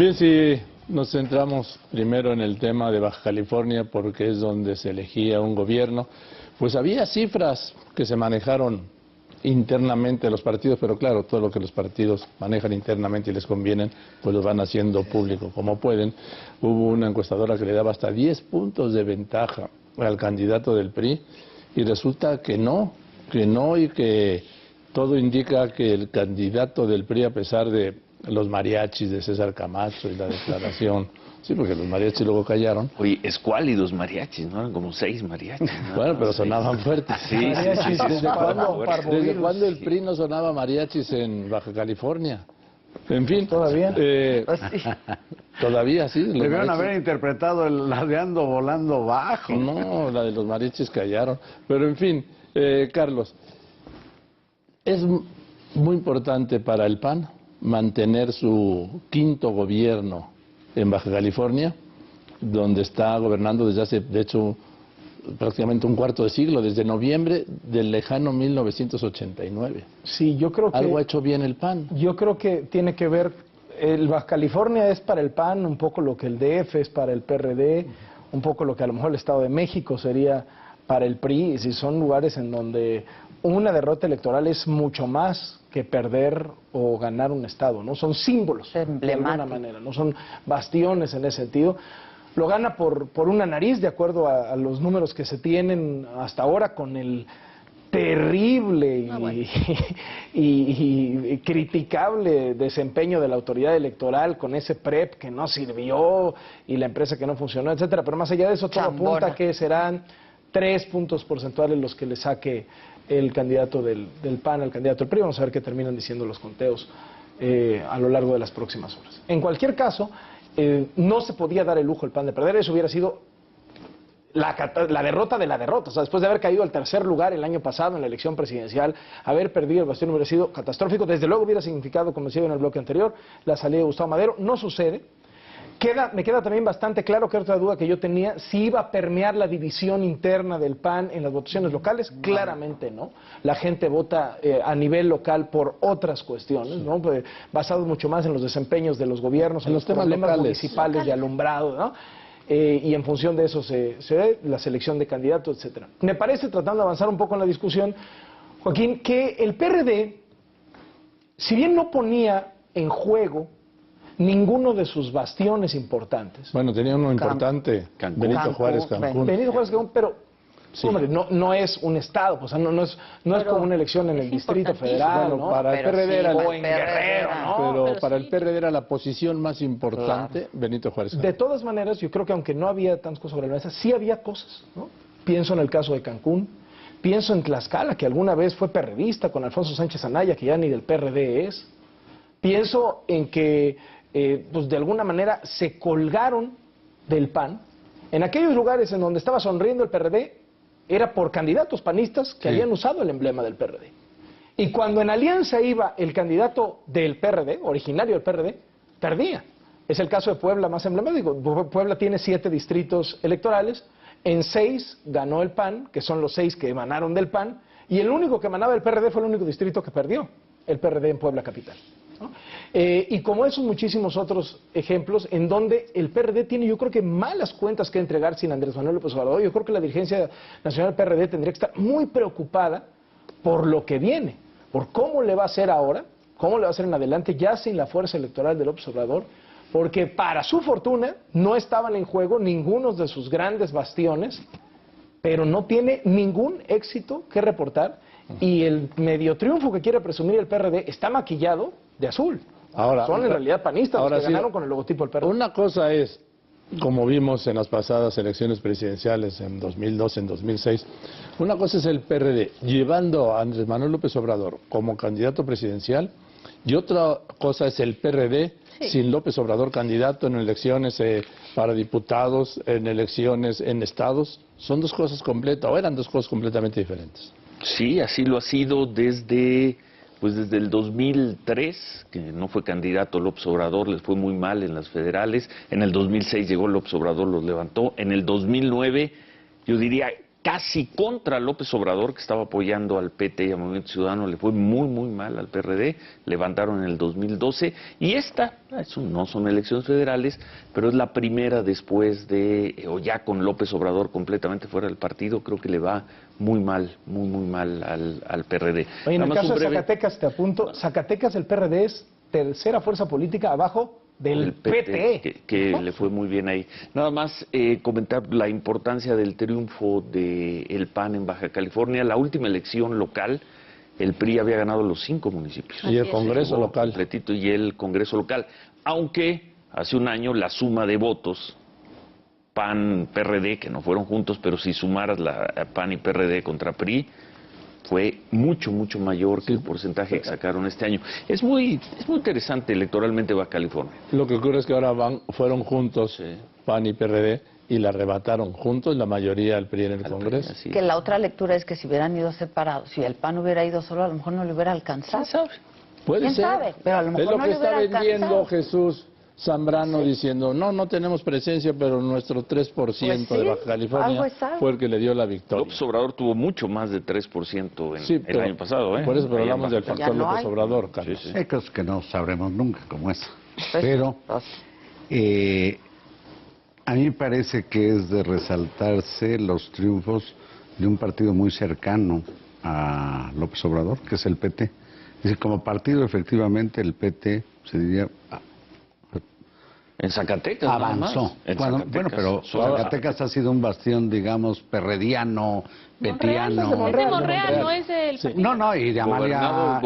Bien, si nos centramos primero en el tema de Baja California, porque es donde se elegía un gobierno, pues había cifras que se manejaron internamente los partidos, pero claro, todo lo que los partidos manejan internamente y les convienen, pues lo van haciendo público como pueden. Hubo una encuestadora que le daba hasta 10 puntos de ventaja al candidato del PRI, y resulta que no, y que todo indica que el candidato del PRI, a pesar de los mariachis de César Camacho y la declaración, sí, porque los mariachis luego callaron. Oye, escuálidos mariachis, ¿no? Eran como 6 mariachis, ¿no? Bueno, pero sonaban fuertes. Sí, ¿Desde cuándo el PRI no sonaba mariachis en Baja California? En fin. ¿Todavía? Todavía, sí. Debieron haber interpretado la de Ando Volando Bajo. No, la de los mariachis callaron. Pero en fin, Carlos, es muy importante para el PAN mantener su quinto gobierno en Baja California, donde está gobernando desde hace, de hecho, prácticamente un cuarto de siglo, desde noviembre del lejano 1989. Sí, yo creo que... Algo ha hecho bien el PAN. Yo creo que tiene que ver, el Baja California es para el PAN un poco lo que el DF es para el PRD, un poco lo que a lo mejor el Estado de México sería para el PRI, y si son lugares en donde una derrota electoral es mucho más que perder o ganar un estado, ¿no? Son símbolos, de alguna manera, no son bastiones en ese sentido. Lo gana por una nariz, de acuerdo a los números que se tienen hasta ahora, con el terrible y criticable desempeño de la autoridad electoral, con ese PREP que no sirvió y la empresa que no funcionó, etcétera. Pero más allá de eso, todo apunta a que serán 3 puntos porcentuales los que le saque el candidato del PAN al candidato del PRI. Vamos a ver qué terminan diciendo los conteos a lo largo de las próximas horas. En cualquier caso, no se podía dar el lujo el PAN de perder. Eso hubiera sido la derrota de la derrota. O sea, después de haber caído al tercer lugar el año pasado en la elección presidencial, haber perdido el bastión hubiera sido catastrófico. Desde luego hubiera significado, como decía en el bloque anterior, la salida de Gustavo Madero. No sucede. Me queda también bastante claro que otra duda que yo tenía, si iba a permear la división interna del PAN en las votaciones locales. Claramente no. La gente vota a nivel local por otras cuestiones, ¿no? Pues, basado mucho más en los desempeños de los gobiernos, en los temas municipales de alumbrado, ¿no? Y en función de eso se ve la selección de candidatos, etcétera. Me parece, tratando de avanzar un poco en la discusión, Joaquín, que el PRD, si bien no ponía en juego ninguno de sus bastiones importantes. Bueno, tenía uno importante, Benito Juárez, Cancún. Benito Juárez, Cancún, pero sí, hombre, no es un estado, pues, no es como una elección en el Distrito Federal, bueno, ¿no? Para el PRD era o en Guerrero, ¿no? Pero para el PRD era la posición más importante, Benito Juárez. Cancún. De todas maneras, yo creo que aunque no había tantas cosas sobre la mesa, sí había cosas, ¿no? Pienso en el caso de Cancún, pienso en Tlaxcala, que alguna vez fue perredista con Alfonso Sánchez Anaya, que ya ni del PRD es. Pienso en que pues de alguna manera se colgaron del PAN. En aquellos lugares en donde estaba sonriendo el PRD, era por candidatos panistas que habían usado el emblema del PRD. Y cuando en alianza iba el candidato del PRD, originario del PRD, perdía. Es el caso de Puebla más emblemático. Puebla tiene 7 distritos electorales, en 6 ganó el PAN, que son los 6 que emanaron del PAN, y el único que emanaba del PRD fue el único distrito que perdió, el PRD en Puebla capital, ¿no? Y como esos muchísimos otros ejemplos en donde el PRD tiene, yo creo que malas cuentas que entregar sin Andrés Manuel López Obrador. Yo creo que la dirigencia nacional del PRD tendría que estar muy preocupada por lo que viene, por cómo le va a hacer ahora, cómo le va a hacer en adelante, ya sin la fuerza electoral de López Obrador, porque para su fortuna no estaban en juego ninguno de sus grandes bastiones, pero no tiene ningún éxito que reportar, y el medio triunfo que quiere presumir el PRD está maquillado de azul. Ahora, son en realidad panistas los que ganaron con el logotipo del PRD. Una cosa es, como vimos en las pasadas elecciones presidenciales en 2002, en 2006, una cosa es el PRD llevando a Andrés Manuel López Obrador como candidato presidencial, y otra cosa es el PRD sin López Obrador candidato en elecciones para diputados, en elecciones en estados. Son dos cosas completas, o eran dos cosas completamente diferentes. Sí, así lo ha sido desde el 2003, que no fue candidato López Obrador, les fue muy mal en las federales. En el 2006 llegó López Obrador, los levantó. En el 2009, yo diría casi contra López Obrador, que estaba apoyando al PT y al Movimiento Ciudadano. Le fue muy, muy mal al PRD, levantaron en el 2012, y no son elecciones federales, pero es la primera después de, o ya con López Obrador completamente fuera del partido. Creo que le va muy mal al PRD. Oye, en el caso de Zacatecas, te apunto, Zacatecas, el PRD es tercera fuerza política abajo del PT. Que le fue muy bien ahí. Nada más comentar la importancia del triunfo del PAN en Baja California. La última elección local, el PRI había ganado los 5 municipios. Y el Congreso local. Completito, y el Congreso local. Aunque hace un año la suma de votos, PAN-PRD, que no fueron juntos, pero si sumaras la PAN y PRD contra PRI, fue mucho, mucho mayor que el porcentaje que sacaron este año. Es muy interesante electoralmente Baja California. Lo que ocurre es que ahora fueron juntos PAN y PRD y la arrebataron juntos la mayoría del PRI en el Congreso. Que la otra lectura es que si hubieran ido separados, si el PAN hubiera ido solo, a lo mejor no le hubiera alcanzado. ¿Quién sabe? Puede ser. Sabe, pero a lo mejor es lo no que le está hubiera vendiendo alcanzado. Jesús Zambrano, diciendo, no tenemos presencia, pero nuestro 3% Pues sí, de Baja California algo es algo. fue el que le dio la victoria. López Obrador tuvo mucho más de 3% Sí, el año pasado. Por eso, pero Ahí en hablamos del Baja factor Ya no López hay. Obrador, Carlos. Sí, sí. Hay cosas que no sabremos nunca, como esa. Pues, Pero pues, a mí me parece que es de resaltarse los triunfos de un partido muy cercano a López Obrador, que es el PT. Dice, como partido, efectivamente, el PT, se diría, En Zacatecas nada más. avanzó. En Bueno, Zacatecas. pero Zacatecas ha sido un bastión, digamos, perrediano, petiano. Es de Monreal, no es del Sí. No, y de Amalia,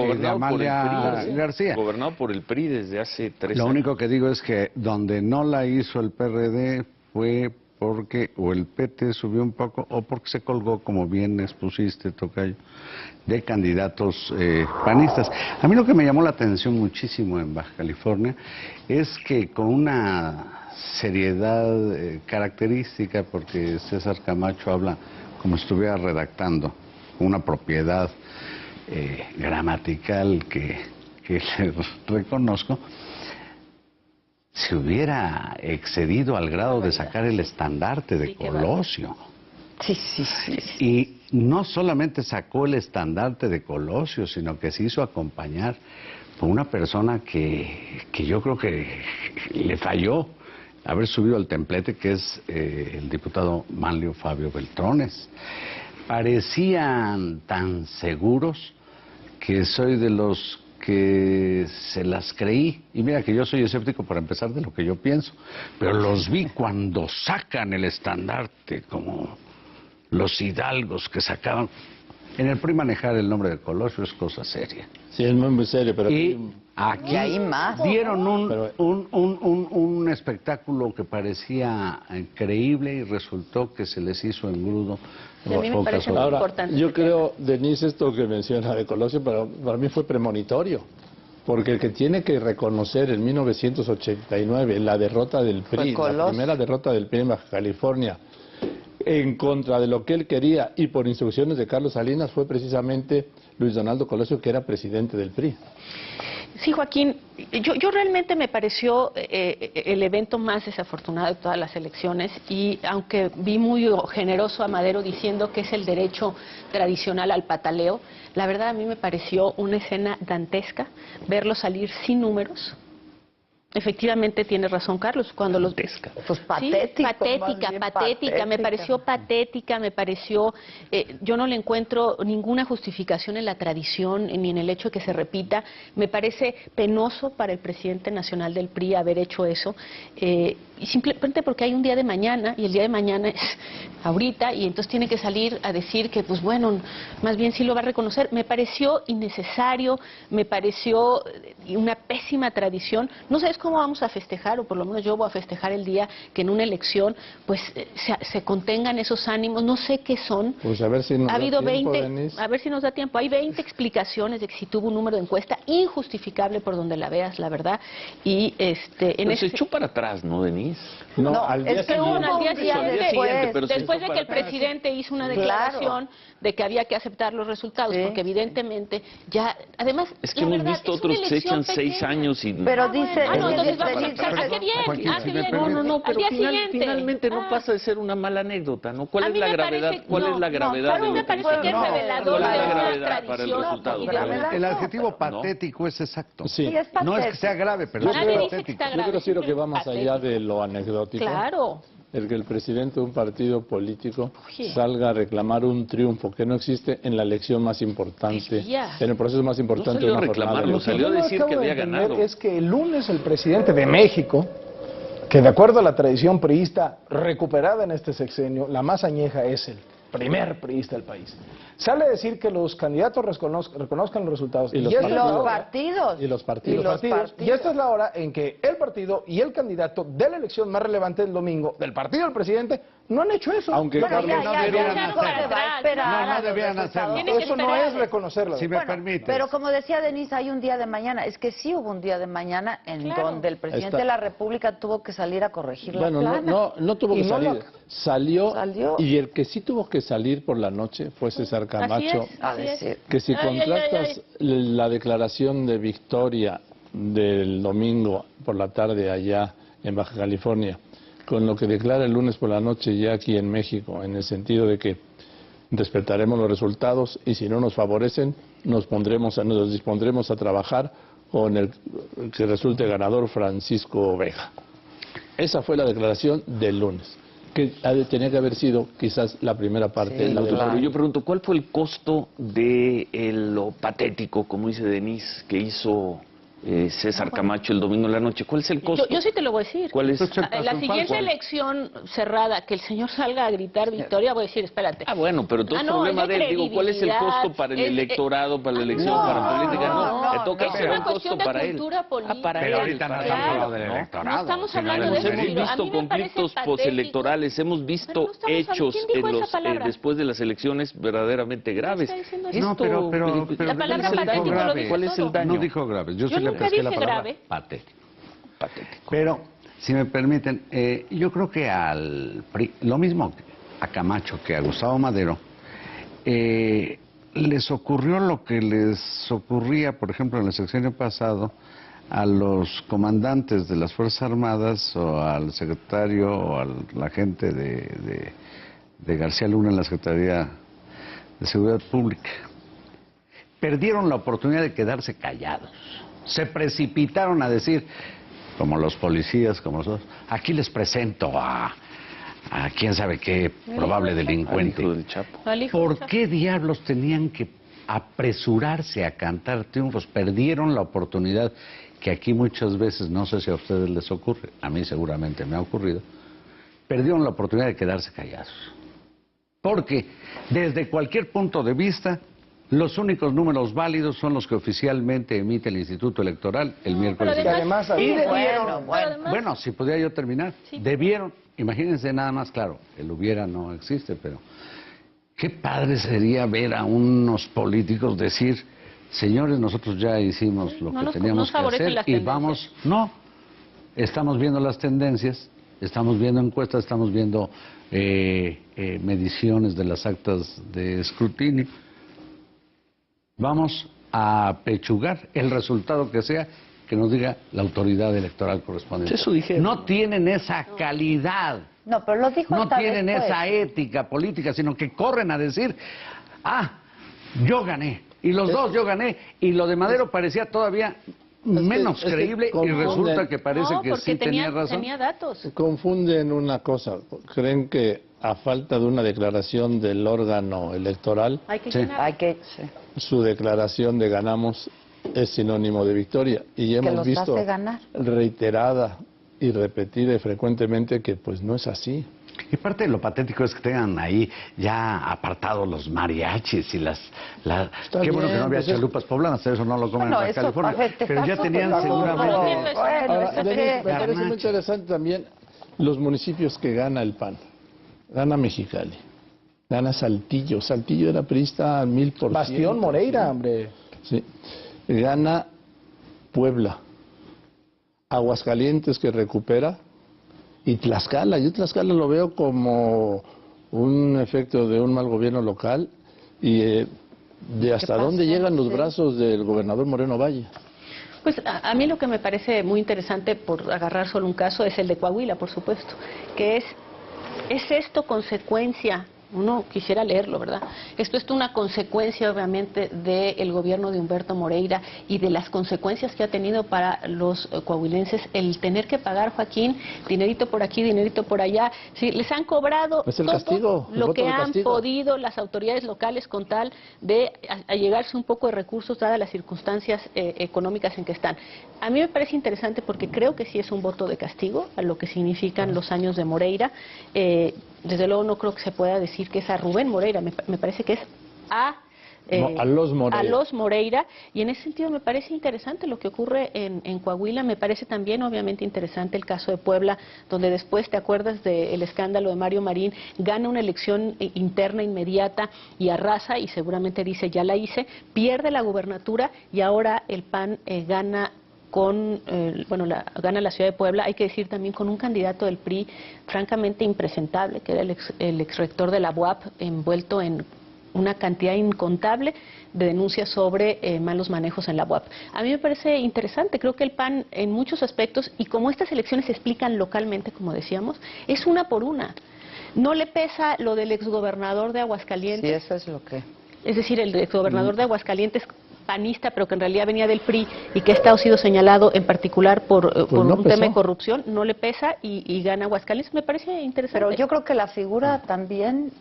García. Gobernado por el PRI desde hace 3 Lo años. único que digo es que donde no la hizo el PRD fue porque o el PT subió un poco o porque se colgó, como bien expusiste, Tocayo, de candidatos panistas. A mí lo que me llamó la atención muchísimo en Baja California es que con una seriedad característica, porque César Camacho habla como si estuviera redactando, con una propiedad gramatical que le reconozco, se hubiera excedido al grado de sacar el estandarte de Colosio. sí. Y no solamente sacó el estandarte de Colosio, sino que se hizo acompañar por una persona que yo creo que le falló haber subido al templete, que es el diputado Manlio Fabio Beltrones. Parecían tan seguros que soy de los que se las creí, y mira que yo soy escéptico para empezar de lo que yo pienso, pero los vi cuando sacan el estandarte, como los hidalgos que sacaban. En el PRI manejar el nombre de Colosio es cosa seria. Sí, es muy serio, pero Y aquí Y hay más. dieron Pero- un espectáculo que parecía creíble y resultó que se les hizo engrudo. Y a mí me pocas parece horas. muy ahora, importante yo este creo, Denise, esto que menciona de Colosio, pero para mí fue premonitorio. Porque el que tiene que reconocer en 1989 la derrota del PRI, Fue la Colosio. primera derrota del PRI en Baja California, en contra de lo que él quería y por instrucciones de Carlos Salinas, fue precisamente Luis Donaldo Colosio, que era presidente del PRI. Sí, Joaquín, yo realmente me pareció el evento más desafortunado de todas las elecciones, y aunque vi muy generoso a Madero diciendo que es el derecho tradicional al pataleo, la verdad a mí me pareció una escena dantesca verlo salir sin números. Efectivamente tiene razón Carlos, cuando los Pues Sí, patético. más patética, bien patética, me pareció patética, me pareció, yo no le encuentro ninguna justificación en la tradición ni en el hecho de que se repita. Me parece penoso para el presidente nacional del PRI haber hecho eso, y simplemente porque hay un día de mañana, y el día de mañana es ahorita, y entonces tiene que salir a decir que, pues bueno, más bien sí lo va a reconocer. Me pareció innecesario, me pareció una pésima tradición. No sé cómo vamos a festejar, o por lo menos yo voy a festejar el día que en una elección pues se contengan esos ánimos. No sé qué son. Pues a ver si nos Ha da habido tiempo, 20, Denise. a ver si nos da tiempo. Hay 20 explicaciones de que si tuvo un número de encuesta injustificable por donde la veas, la verdad. Y en Pero se ese- echó para atrás, ¿no, Denis? Denise? No, al día es que siguiente. hubo un día siguiente, pero después se de hizo que el para atrás. presidente hizo una Claro. declaración de que había que aceptar los resultados, Sí. porque evidentemente ya, además, Es que la hemos verdad, visto es una otros que se echan elección 6 pequeña. años y... Pero dice... Ah, no, entonces dice vamos a Denise, empezar. Qué bien, Joaquín, qué si me bien. permite. Al día siguiente. finalmente no Ah. pasa de ser una mala anécdota, ¿no? ¿Cuál A es mí la me gravedad? parece- ¿Cuál no, es la no, gravedad a mí de me lo que parece pasó? que es revelador ¿Cuál es de la una gravedad para el tradición resultado? ideológica. El adjetivo pero- patético es exacto. Sí. Sí, es patético. No es que sea grave, pero Yo es Nadie creo- dice que patético. está Yo grave, creo que va más allá patético. de lo anecdótico. Claro. El que el presidente de un partido político Oye. salga a reclamar un triunfo que no existe en la elección más importante, Ya. en el proceso más importante salió de a una jornada reclamarlo, electoral. salió a Lo que yo no decir acabo que de había entender ganado. Es que el lunes el presidente de México, que de acuerdo a la tradición priista recuperada en este sexenio, la más añeja es el primer priista del país, sale a decir que los candidatos reconozcan los resultados. Y los esta es la Los hora- partidos. Y los y partidos. los partidos. Y esta es la hora en que el partido y el candidato de la elección más relevante del domingo, del partido del presidente, no han hecho eso. Aunque Bueno, Carlos, ya, no deberían ya, hacerlo. se va a esperar No, no a los deberían resultados. hacerlo. Tiene que Eso no esperar. es reconocerlo. Si me Bueno, permites. pero como decía Denise, hay un día de mañana. Es que sí hubo un día de mañana en Claro. donde el presidente Está. de la República tuvo que salir a corregir Bueno, la no, plana. no tuvo Y que no salir. lo- Salió. Y el que sí tuvo que salir por la noche fue César Camacho. Así es, A así es. decir. Que si Ay, ay, contrastas la declaración de victoria del domingo por la tarde allá en Baja California con lo que declara el lunes por la noche ya aquí en México, en el sentido de que respetaremos los resultados y si no nos favorecen nos dispondremos a trabajar con el que resulte ganador Francisco Vega. Esa fue la declaración del lunes, que tenía que haber sido quizás la primera parte Sí, de la claro. Pero yo pregunto, ¿cuál fue el costo de lo patético, como dice Denise, que hizo César Camacho el domingo en la noche? ¿Cuál es el costo? Yo sí te lo voy a decir. ¿Cuál es? La siguiente elección cerrada, que el señor salga a gritar victoria, voy a decir, espérate. Ah, bueno, pero entonces no, problema es de él. Digo, ¿cuál es el costo para el electorado, para la elección, para política? No, le toca es hacer una un costo cuestión de para él. cultura política. Para Pero él, ahorita no para estamos él, hablando del ¿no? electorado. No estamos sino hablando del de eso, Hemos Ciro. A visto mí me parece conflictos patético. postelectorales, hemos Pero visto no estamos hablando- hechos ¿quién dijo en esa los palabra? después de las elecciones verdaderamente graves. está diciendo Esto- eso? No, pero La palabra no dijo patético lo grave. dice ¿Cuál es el todo. daño? No dijo grave. Yo Yo sí le nunca pesqué la dije palabra grave. patético. Patético. Pero, si me permiten, yo creo que al PRI, lo mismo a Camacho que a Gustavo Madero, les ocurrió lo que les ocurría, por ejemplo, en el sexenio pasado, a los comandantes de las Fuerzas Armadas o al secretario o a la gente de García Luna en la Secretaría de Seguridad Pública. Perdieron la oportunidad de quedarse callados. Se precipitaron a decir, como los policías, como nosotros, aquí les presento a quién sabe qué probable Al delincuente. hijo del Chapo. Al hijo del ¿Por Chapo. qué diablos tenían que apresurarse a cantar triunfos? Perdieron la oportunidad que aquí muchas veces, no sé si a ustedes les ocurre, a mí seguramente me ha ocurrido, perdieron la oportunidad de quedarse callados. Porque desde cualquier punto de vista, los únicos números válidos son los que oficialmente emite el Instituto Electoral el miércoles. pero Que además Y había- debieron, Pero además- bueno, si podría yo terminar, Sí. debieron, imagínense nada más, claro, el hubiera no existe, pero qué padre sería ver a unos políticos decir, señores, nosotros ya hicimos lo No que nos- teníamos nos que favorecen hacer las y tendencias. vamos, no, estamos viendo las tendencias, estamos viendo encuestas, estamos viendo mediciones de las actas de escrutinio. Vamos a pechugar el resultado que sea que nos diga la autoridad electoral correspondiente. Eso dijeron. No tienen esa calidad, No, pero lo dijo no hasta tienen después. esa ética política, sino que corren a decir, yo gané, y los dos yo gané, y lo de Madero parecía todavía menos es que creíble y confunden. resulta que parece No, que porque sí tenía razón. tenía datos. Confunden una cosa. Creen que a falta de una declaración del órgano electoral, Hay que Sí. llenar. Hay que... sí. su declaración de ganamos es sinónimo de victoria. Y Que hemos los visto hace ganar. reiterada y repetida y frecuentemente que pues no es así. Y parte de lo patético es que tengan ahí ya apartados los mariachis y las... Qué bueno bien, que no había pues es- chalupas poblanas, eso no lo comen Bueno, en eso, Baja California. a ver, te Pero ya estás tenían festejando. seguramente... No entiendo eso. Bueno, Ahora, eso Denis, qué. me parece muy Garnacha. interesante también los municipios que gana el PAN. Gana Mexicali, gana Saltillo. Saltillo era priista al 1000%. Bastión Moreira, hombre. Sí. Gana Puebla. Aguascalientes que recupera Y Tlaxcala, yo Tlaxcala lo veo como un efecto de un mal gobierno local y de hasta dónde llegan los brazos del gobernador Moreno Valle. Pues a mí lo que me parece muy interesante, por agarrar solo un caso, es el de Coahuila, por supuesto, que ¿es esto consecuencia? Uno quisiera leerlo, ¿verdad? Esto es una consecuencia, obviamente, del gobierno de Humberto Moreira y de las consecuencias que ha tenido para los coahuilenses el tener que pagar, Joaquín, dinerito por aquí, dinerito por allá. Sí, les han cobrado Es el todo castigo, el lo voto que de han castigo. podido las autoridades locales con tal de allegarse un poco de recursos dadas las circunstancias económicas en que están. A mí me parece interesante porque creo que sí es un voto de castigo a lo que significan los años de Moreira. Desde luego no creo que se pueda decir que es a Rubén Moreira, me parece que es a los Moreira. a los Moreira, y en ese sentido me parece interesante lo que ocurre en Coahuila. Me parece también obviamente interesante el caso de Puebla, donde después, ¿te acuerdas del escándalo de Mario Marín? Gana una elección interna inmediata y arrasa, y seguramente dice, ya la hice, pierde la gubernatura y ahora el PAN gana gana la ciudad de Puebla, hay que decir también con un candidato del PRI francamente impresentable, que era el ex rector de la UAP, envuelto en una cantidad incontable de denuncias sobre malos manejos en la UAP. A mí me parece interesante, creo que el PAN en muchos aspectos, y como estas elecciones se explican localmente, como decíamos, es una por una. No le pesa lo del exgobernador de Aguascalientes. Sí, eso es lo que... Es decir, el exgobernador de Aguascalientes, panista, pero que en realidad venía del PRI y que ha sido señalado en particular por un tema de corrupción, no le pesa y gana Aguascalientes. Me parece interesante. Pero yo creo que la figura también,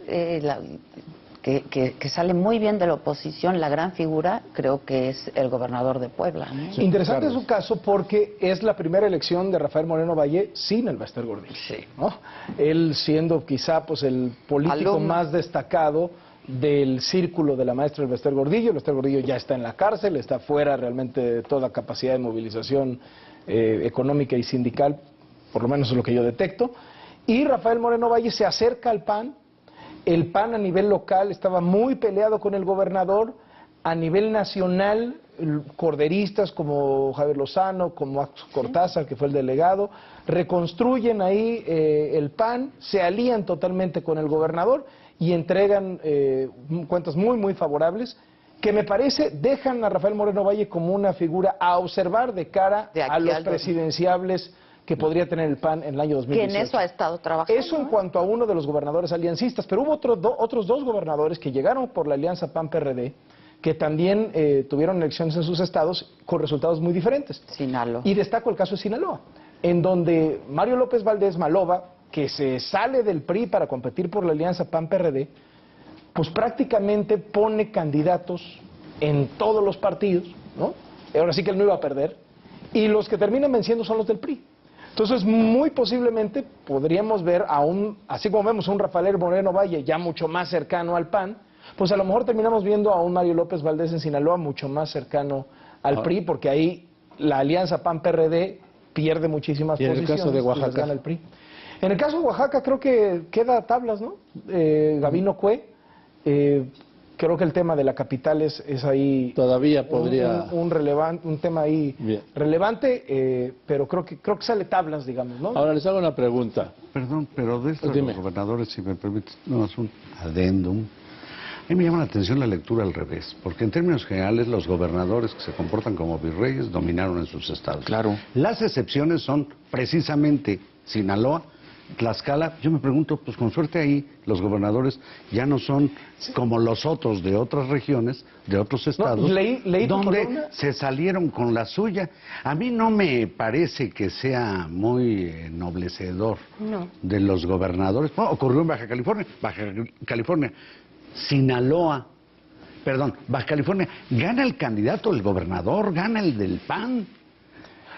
que sale muy bien de la oposición, la gran figura, creo que es el gobernador de Puebla, ¿no? Sí, interesante su caso porque es la primera elección de Rafael Moreno Valle sin el Bester Gordillo, ¿no? Él siendo quizá pues el político más destacado del círculo de la maestra del Bester Gordillo. El Bester Gordillo ya está en la cárcel, está fuera realmente de toda capacidad de movilización económica y sindical, por lo menos es lo que yo detecto. Y Rafael Moreno Valle se acerca al PAN. El PAN a nivel local estaba muy peleado con el gobernador. A nivel nacional, corderistas como Javier Lozano, como Cortázar, que fue el delegado, reconstruyen ahí el PAN, se alían totalmente con el gobernador y entregan cuentas muy favorables, que me parece dejan a Rafael Moreno Valle como una figura a observar de cara a los presidenciables que podría tener el PAN en el año 2018. Que en eso ha estado trabajando. Eso en cuanto a uno de los gobernadores aliancistas, pero hubo otros dos gobernadores que llegaron por la alianza PAN-PRD, que también tuvieron elecciones en sus estados con resultados muy diferentes. Sinaloa. Y destaco el caso de Sinaloa, en donde Mario López Valdés Maloba, que se sale del PRI para competir por la alianza PAN-PRD, pues prácticamente pone candidatos en todos los partidos, ¿no? Ahora sí que él no iba a perder, y los que terminan venciendo son los del PRI. Entonces, muy posiblemente podríamos ver así como vemos a un Rafael Moreno Valle ya mucho más cercano al PAN, pues a lo mejor terminamos viendo a un Mario López Valdés en Sinaloa mucho más cercano al PRI, porque ahí la alianza PAN-PRD pierde muchísimas posiciones. ¿Y en el caso de Oaxaca? Y las gana el PRI. En el caso de Oaxaca creo que queda tablas, ¿no? Gabino Cue, creo que el tema de la capital es ahí todavía podría un tema ahí relevante, pero creo que sale tablas, digamos, ¿no? Ahora les hago una pregunta. Perdón, pero de estos los gobernadores, si me permites, no es un adendum. A mí me llama la atención la lectura al revés, porque en términos generales los gobernadores que se comportan como virreyes dominaron en sus estados. Claro. Las excepciones son precisamente Sinaloa, Tlaxcala. Yo me pregunto, pues con suerte ahí los gobernadores ya no son como los otros de otras regiones, de otros estados, no, leí donde se salieron con la suya. A mí no me parece que sea muy ennoblecedor de los gobernadores. Bueno, ocurrió en Baja California, Sinaloa, Baja California, gana el candidato, el gobernador, gana el del PAN.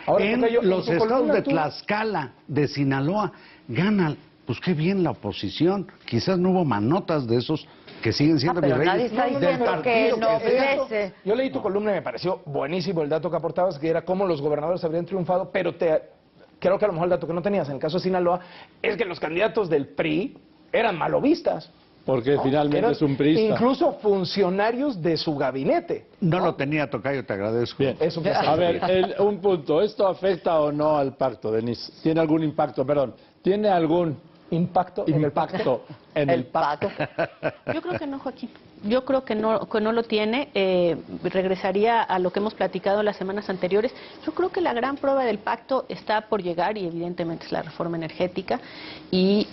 Ahora, en los estados de Tlaxcala, de Sinaloa, gana, pues qué bien la oposición. Quizás no hubo manotas de esos que siguen siendo pero virreyes. nadie está diciendo que no. Yo leí tu columna y me pareció buenísimo el dato que aportabas, que era cómo los gobernadores habrían triunfado, pero creo que a lo mejor el dato que no tenías en el caso de Sinaloa es que los candidatos del PRI eran malovistas. Porque finalmente es un priista. Incluso funcionarios de su gabinete. No lo tenía, tocayo, te agradezco. Bien. A ver, un punto. ¿Esto afecta o no al pacto, Denise? ¿Tiene algún impacto? Perdón. ¿Tiene algún impacto en el pacto? en el pacto? Yo creo que no, Joaquín. Yo creo que no lo tiene. Regresaría a lo que hemos platicado las semanas anteriores. Yo creo que la gran prueba del pacto está por llegar y evidentemente es la reforma energética y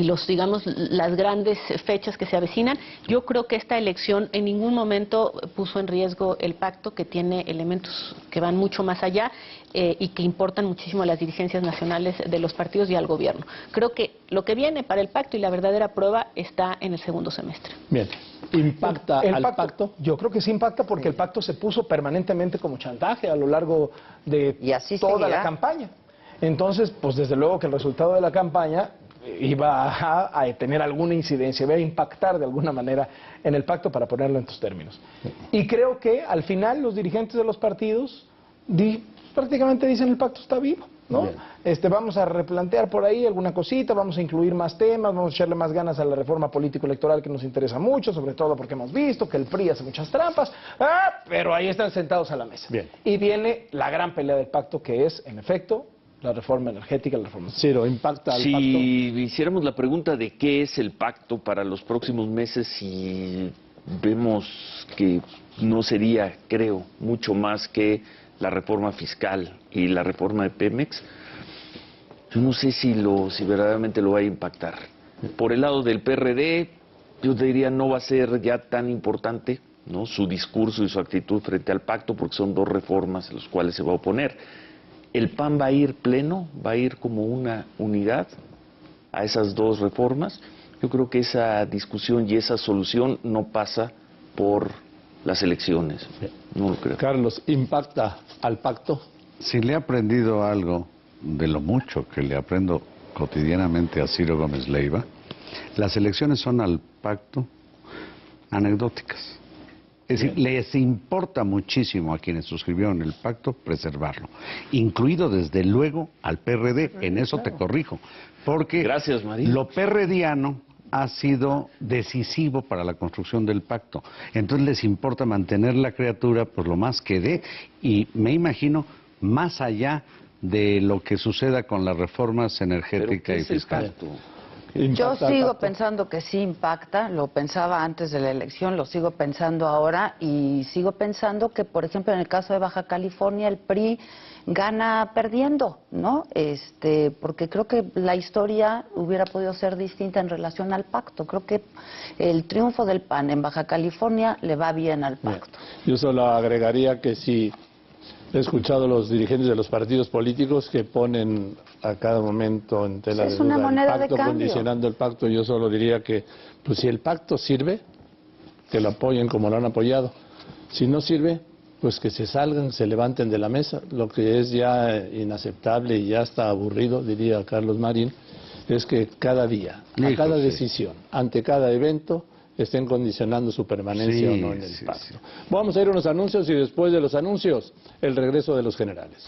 las grandes fechas que se avecinan. Yo creo que esta elección en ningún momento puso en riesgo el pacto, que tiene elementos que van mucho más allá y que importan muchísimo a las dirigencias nacionales de los partidos y al gobierno. Creo que lo que viene para el pacto y la verdadera prueba está en el segundo semestre. Bien. ¿Impacta el al pacto? Yo creo que sí impacta porque el pacto se puso permanentemente como chantaje a lo largo de Y así toda seguirá. la campaña. Entonces, pues desde luego que el resultado de la campaña iba a tener alguna incidencia, iba a impactar de alguna manera en el pacto, para ponerlo en tus términos. Y creo que al final los dirigentes de los partidos prácticamente dicen el pacto está vivo, ¿no? Vamos a replantear por ahí alguna cosita, vamos a incluir más temas, vamos a echarle más ganas a la reforma político-electoral que nos interesa mucho, sobre todo porque hemos visto que el PRI hace muchas trampas, pero ahí están sentados a la mesa. Bien. Y viene la gran pelea del pacto, que es, en efecto, la reforma energética, la reforma... Ciro, ¿impacta al pacto? Si hiciéramos la pregunta de qué es el pacto para los próximos meses, y vemos que no sería, creo, mucho más que la reforma fiscal y la reforma de Pemex, yo no sé si verdaderamente lo va a impactar. Por el lado del PRD, yo te diría no va a ser ya tan importante, ¿no?, su discurso y su actitud frente al pacto, porque son dos reformas a las cuales se va a oponer. El PAN va a ir pleno, va a ir como una unidad a esas dos reformas. Yo creo que esa discusión y esa solución no pasa por las elecciones. No lo creo. Carlos, ¿impacta al pacto? Si le he aprendido algo de lo mucho que le aprendo cotidianamente a Ciro Gómez Leiva, las elecciones son al pacto anecdóticas. Es decir, les importa muchísimo a quienes suscribieron el pacto preservarlo, incluido desde luego al PRD, en eso te corrijo, porque Gracias, María. lo PRDiano ha sido decisivo para la construcción del pacto, entonces les importa mantener la criatura por lo más que dé, y me imagino más allá de lo que suceda con las reformas ¿Pero energética qué y es el fiscal. pacto? Yo ¿Impacta al sigo pacto? pensando que sí impacta, lo pensaba antes de la elección, lo sigo pensando ahora y sigo pensando que, por ejemplo, en el caso de Baja California, el PRI gana perdiendo, ¿no? Porque creo que la historia hubiera podido ser distinta en relación al pacto. Creo que el triunfo del PAN en Baja California le va bien al pacto. Yo solo agregaría que si he escuchado a los dirigentes de los partidos políticos que ponen a cada momento en tela Es de una duda el moneda de pacto, cambio. condicionando el pacto. Yo solo diría que, pues si el pacto sirve, que lo apoyen como lo han apoyado. Si no sirve, pues que se salgan, se levanten de la mesa. Lo que es ya inaceptable y ya está aburrido, diría Carlos Marín, es que cada día, a Hijo, cada sí. decisión, ante cada evento, estén condicionando su permanencia Sí, o no en el sí, pacto. sí. Vamos a ir a unos anuncios y después de los anuncios, el regreso de los generales.